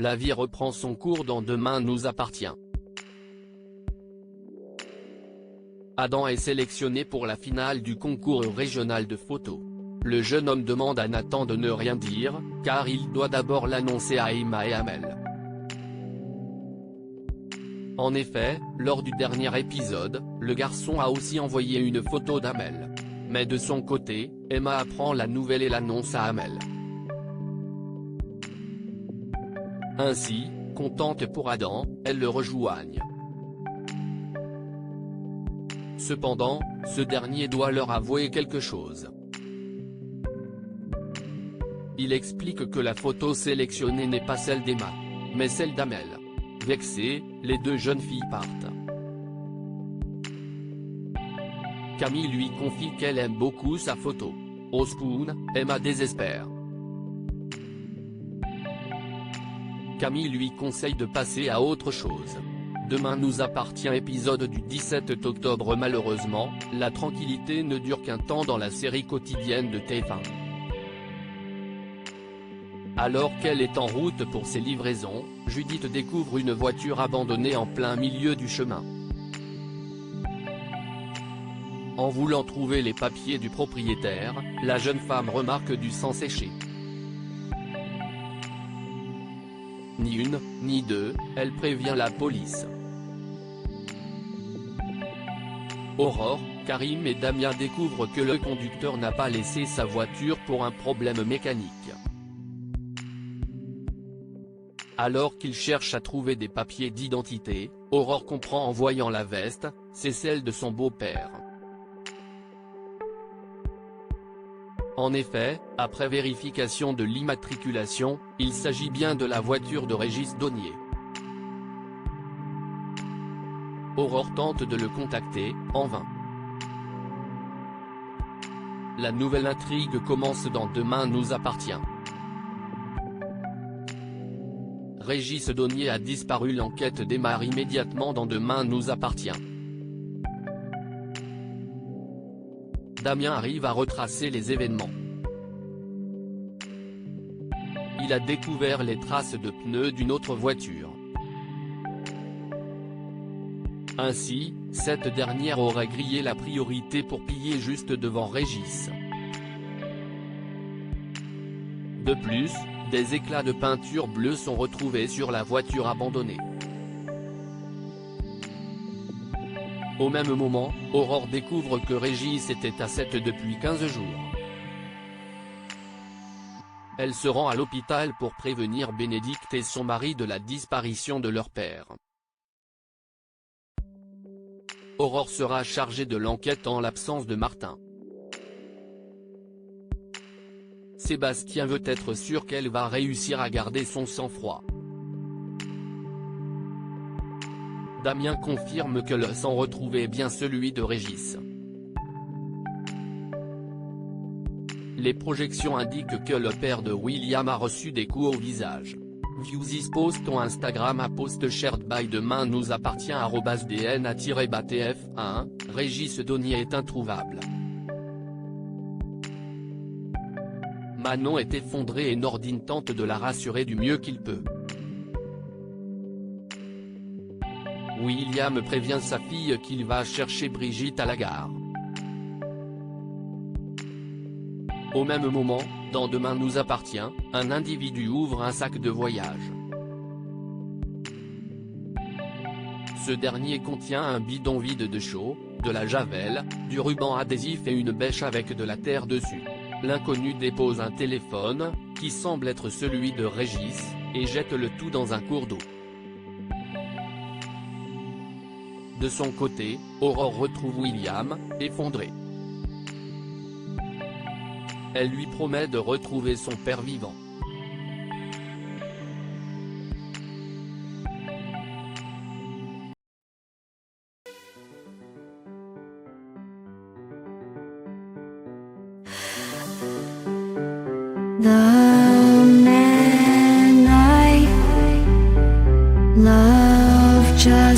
La vie reprend son cours dans Demain nous appartient. Adam est sélectionné pour la finale du concours régional de photo. Le jeune homme demande à Nathan de ne rien dire, car il doit d'abord l'annoncer à Emma et Amel. En effet, lors du dernier épisode, le garçon a aussi envoyé une photo d'Amel. Mais de son côté, Emma apprend la nouvelle et l'annonce à Amel. Ainsi, contente pour Adam, elles le rejoignent. Cependant, ce dernier doit leur avouer quelque chose. Il explique que la photo sélectionnée n'est pas celle d'Emma, mais celle d'Amel. Vexées, les deux jeunes filles partent. Camille lui confie qu'elle aime beaucoup sa photo. Au spoon, Emma désespère. Camille lui conseille de passer à autre chose. Demain nous appartient épisode du 17 octobre. Malheureusement, la tranquillité ne dure qu'un temps dans la série quotidienne de TF1. Alors qu'elle est en route pour ses livraisons, Judith découvre une voiture abandonnée en plein milieu du chemin. En voulant trouver les papiers du propriétaire, la jeune femme remarque du sang séché. Ni une, ni deux, elle prévient la police. Aurore, Karim et Damien découvrent que le conducteur n'a pas laissé sa voiture pour un problème mécanique. Alors qu'il cherche à trouver des papiers d'identité, Aurore comprend en voyant la veste, c'est celle de son beau-père. En effet, après vérification de l'immatriculation, il s'agit bien de la voiture de Régis Donnier. Aurore tente de le contacter, en vain. La nouvelle intrigue commence dans Demain nous appartient. Régis Donnier a disparu. L'enquête démarre immédiatement dans Demain nous appartient. Damien arrive à retracer les événements. Il a découvert les traces de pneus d'une autre voiture. Ainsi, cette dernière aurait grillé la priorité pour piller juste devant Régis. De plus, des éclats de peinture bleue sont retrouvés sur la voiture abandonnée. Au même moment, Aurore découvre que Régis était à 7 depuis 15 jours. Elle se rend à l'hôpital pour prévenir Bénédicte et son mari de la disparition de leur père. Aurore sera chargée de l'enquête en l'absence de Martin. Sébastien veut être sûr qu'elle va réussir à garder son sang-froid. Damien confirme que le sang retrouvé est bien celui de Régis. Les projections indiquent que le père de William a reçu des coups au visage. Views post on Instagram à post shared by Demain nous appartient @dna-tf1, Régis Donnier est introuvable. Manon est effondrée et Nordine tente de la rassurer du mieux qu'il peut. William prévient sa fille qu'il va chercher Brigitte à la gare. Au même moment, dans Demain nous appartient, un individu ouvre un sac de voyage. Ce dernier contient un bidon vide de chaux, de la javel, du ruban adhésif et une bêche avec de la terre dessus. L'inconnu dépose un téléphone, qui semble être celui de Régis, et jette le tout dans un cours d'eau. De son côté, Aurore retrouve William, effondré. Elle lui promet de retrouver son père vivant. The man I love just